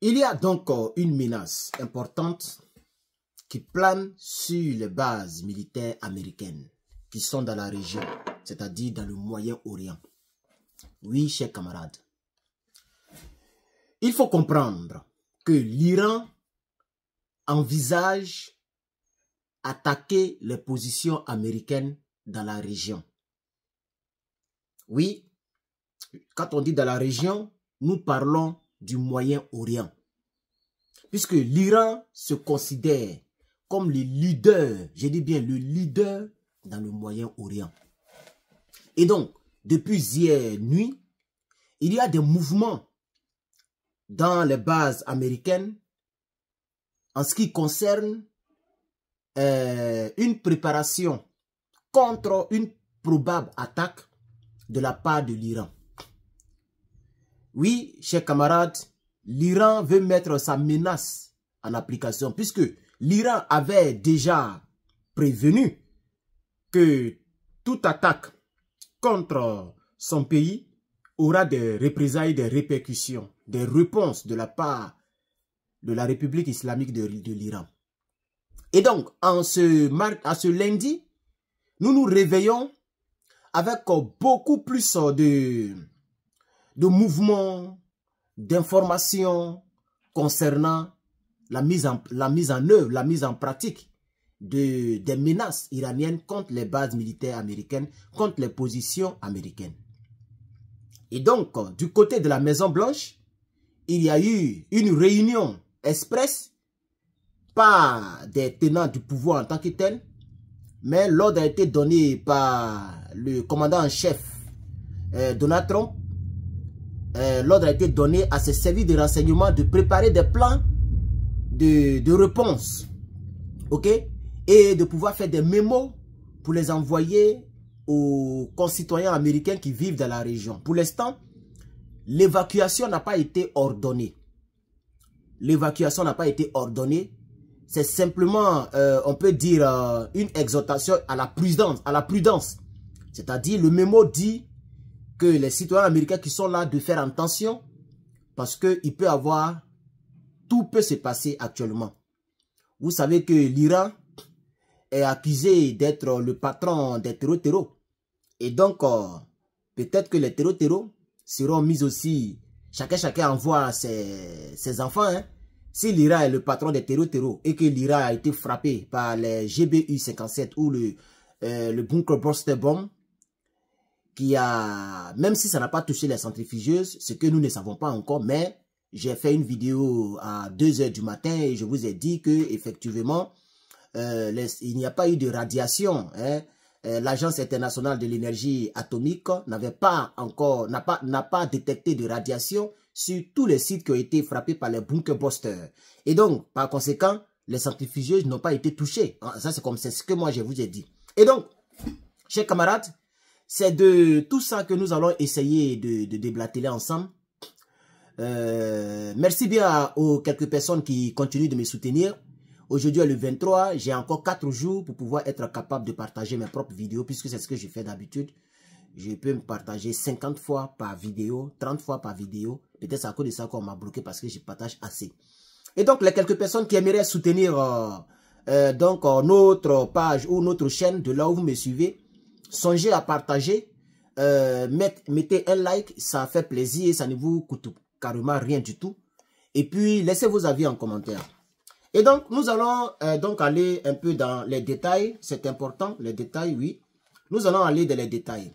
Il y a donc une menace importante qui plane sur les bases militaires américaines qui sont dans la région, c'est-à-dire dans le Moyen-Orient. Oui, chers camarades, il faut comprendre que l'Iran envisage attaquer les positions américaines dans la région. Oui, quand on dit dans la région, nous parlons du Moyen-Orient. Puisque l'Iran se considère comme le leader, je dis bien le leader dans le Moyen-Orient. Et donc, depuis hier nuit, il y a des mouvements dans les bases américaines en ce qui concerne une préparation contre une probable attaque de la part de l'Iran. Oui, chers camarades, l'Iran veut mettre sa menace en application puisque l'Iran avait déjà prévenu que toute attaque contre son pays aura des représailles, des répercussions, des réponses de la part de la République islamique de l'Iran. Et donc, à ce lundi, nous nous réveillons avec beaucoup plus de mouvements, d'informations concernant la mise en œuvre, la mise en pratique des menaces iraniennes contre les bases militaires américaines, contre les positions américaines. Et donc, du côté de la Maison-Blanche, il y a eu une réunion express, pas des tenants du pouvoir en tant que tel, mais l'ordre a été donné par le commandant en chef Donald Trump. L'ordre a été donné à ses services de renseignement de préparer des plans de réponse, ok, et de pouvoir faire des mémos pour les envoyer aux concitoyens américains qui vivent dans la région. Pour l'instant, l'évacuation n'a pas été ordonnée. L'évacuation n'a pas été ordonnée. C'est simplement, on peut dire, une exhortation à la prudence. C'est-à-dire, le mémo dit que les citoyens américains qui sont là de faire attention parce que il peut avoir, tout peut se passer actuellement. Vous savez que l'Iran est accusé d'être le patron des terreaux. Et donc, peut-être que les terreaux seront mis aussi, chacun envoie ses enfants. Hein. Si l'Iran est le patron des terreaux et que l'Iran a été frappé par les GBU-57 ou le Bunker Buster Bomb, qui a, même si ça n'a pas touché les centrifugeuses, ce que nous ne savons pas encore, mais j'ai fait une vidéo à 2 h du matin et je vous ai dit que effectivement il n'y a pas eu de radiation. Hein. L'Agence internationale de l'énergie atomique n'a pas détecté de radiation sur tous les sites qui ont été frappés par les bunker busters. Et donc, par conséquent, les centrifugeuses n'ont pas été touchées. Ça, c'est ce que moi je vous ai dit. Et donc, chers camarades, c'est de tout ça que nous allons essayer de déblatérer ensemble. Merci bien aux quelques personnes qui continuent de me soutenir. Aujourd'hui est le 23, j'ai encore 4 jours pour pouvoir être capable de partager mes propres vidéos puisque c'est ce que je fais d'habitude. Je peux me partager 50 fois par vidéo, 30 fois par vidéo. Peut-être c'est à cause de ça qu'on m'a bloqué parce que je partage assez. Et donc les quelques personnes qui aimeraient soutenir notre page ou notre chaîne de là où vous me suivez, songez à partager, mettez un like, ça fait plaisir, ça ne vous coûte carrément rien du tout. Et puis laissez vos avis en commentaire. Et donc, nous allons donc aller un peu dans les détails. C'est important, les détails, oui. Nous allons aller dans les détails.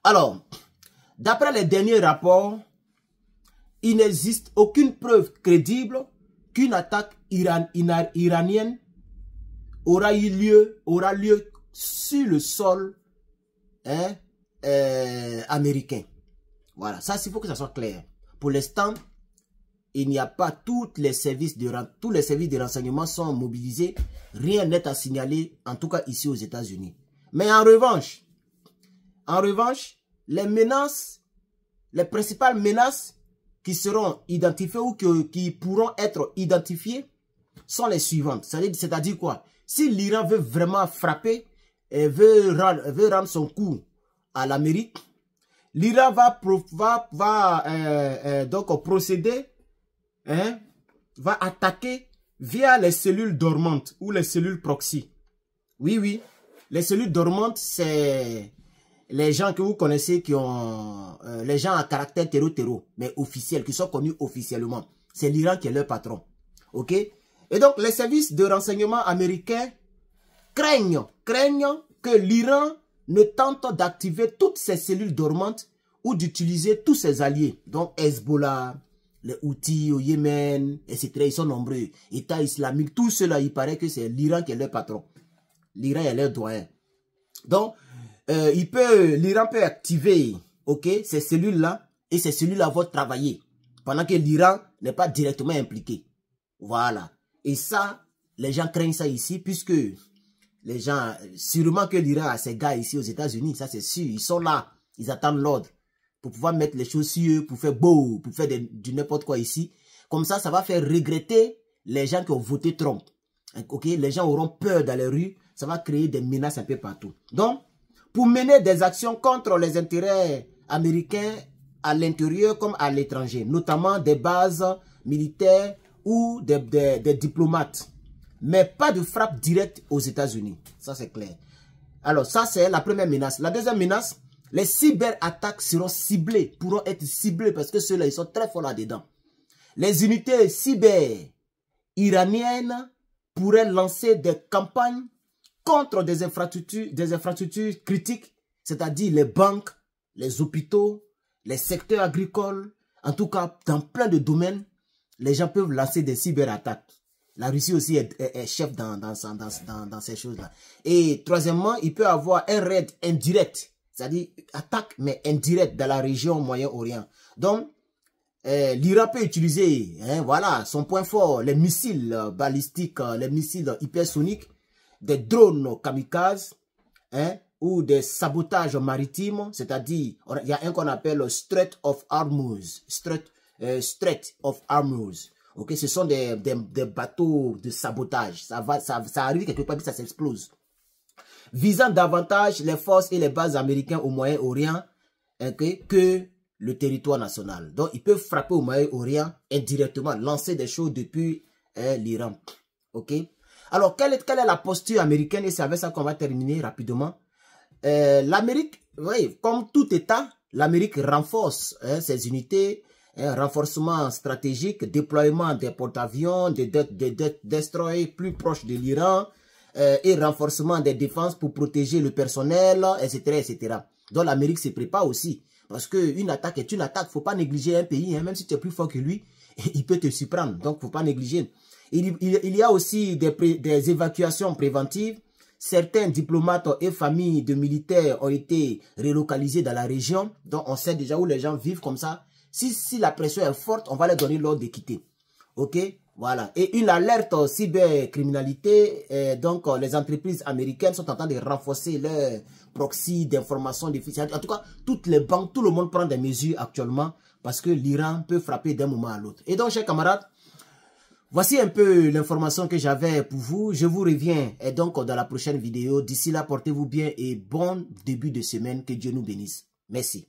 Alors, d'après les derniers rapports, il n'existe aucune preuve crédible qu'une attaque iranienne aura lieu sur le sol américain. Voilà, ça, il faut que ça soit clair. Pour l'instant, il n'y a pas tous les services de renseignement sont mobilisés. Rien n'est à signaler, en tout cas ici aux États-Unis. Mais en revanche, les principales menaces qui seront identifiées ou qui pourront être identifiées sont les suivantes. C'est-à-dire quoi? Si l'Iran veut vraiment frapper et veut rendre son coup à l'Amérique, l'Iran va donc procéder hein, va attaquer via les cellules dormantes ou les cellules proxy. Oui, oui. Les cellules dormantes, c'est les gens que vous connaissez qui ont... les gens à caractère terreau, mais officiels, qui sont connus officiellement. C'est l'Iran qui est leur patron. OK? Et donc, les services de renseignement américains craignent que l'Iran ne tente d'activer toutes ces cellules dormantes ou d'utiliser tous ses alliés. Donc, Hezbollah, les Houthis au Yémen, etc. Ils sont nombreux. État islamique, tout cela, il paraît que c'est l'Iran qui est leur patron. L'Iran est leur doyen. Donc, l'Iran peut activer, ok, ces cellules-là, et ces cellules-là vont travailler, pendant que l'Iran n'est pas directement impliqué. Voilà. Et ça, les gens craignent ça ici, puisque les gens, sûrement que l'Iran a ses gars ici aux États-Unis, ça c'est sûr, ils sont là, ils attendent l'ordre, pour pouvoir mettre les choses sur eux, pour faire beau, pour faire du n'importe quoi ici. Comme ça, ça va faire regretter les gens qui ont voté Trump. Ok, les gens auront peur dans les rues, ça va créer des menaces un peu partout. Donc, pour mener des actions contre les intérêts américains à l'intérieur comme à l'étranger, notamment des bases militaires ou des diplomates, mais pas de frappe directe aux États-Unis. Ça, c'est clair. Alors, ça, c'est la première menace. La deuxième menace, les cyberattaques seront ciblées, pourront être ciblées parce que ceux-là, ils sont très forts là-dedans. Les unités cyber iraniennes pourraient lancer des campagnes contre des infrastructures critiques, c'est-à-dire les banques, les hôpitaux, les secteurs agricoles, en tout cas, dans plein de domaines, les gens peuvent lancer des cyberattaques. La Russie aussi est chef dans ces choses-là. Et troisièmement, il peut y avoir un raid indirect, c'est-à-dire attaque, mais indirecte dans la région Moyen-Orient. Donc, l'Iran peut utiliser, voilà, son point fort, les missiles balistiques, les missiles hypersoniques, des drones kamikazes, ou des sabotages maritimes, c'est-à-dire, il y a un qu'on appelle Strait of Hormuz, Strait of Hormuz. Ok, ce sont des bateaux de sabotage. Ça arrive quelque part, puis ça s'explose. Visant davantage les forces et les bases américaines au Moyen-Orient que le territoire national. Donc, ils peuvent frapper au Moyen-Orient indirectement, lancer des choses depuis l'Iran. Ok. Alors, quelle est la posture américaine? Et c'est avec ça qu'on va terminer rapidement. L'Amérique, oui, comme tout État, l'Amérique renforce ses unités, renforcement stratégique, déploiement des porte-avions, des destroyers plus proches de l'Iran, et renforcement des défenses pour protéger le personnel, etc., etc. Donc l'Amérique se prépare aussi. Parce qu'une attaque est une attaque. Il ne faut pas négliger un pays, même si tu es plus fort que lui, il peut te surprendre. Donc il ne faut pas négliger. Il y a aussi des évacuations préventives. Certains diplomates et familles de militaires ont été relocalisés dans la région. Donc on sait déjà où les gens vivent comme ça. Si la pression est forte, on va leur donner l'ordre de quitter. Ok? Voilà. Et une alerte cybercriminalité. Donc, les entreprises américaines sont en train de renforcer leur proxy d'informations déficientes. En tout cas, toutes les banques, tout le monde prend des mesures actuellement parce que l'Iran peut frapper d'un moment à l'autre. Et donc, chers camarades, voici un peu l'information que j'avais pour vous. Je vous reviens et donc dans la prochaine vidéo. D'ici là, portez-vous bien et bon début de semaine. Que Dieu nous bénisse. Merci.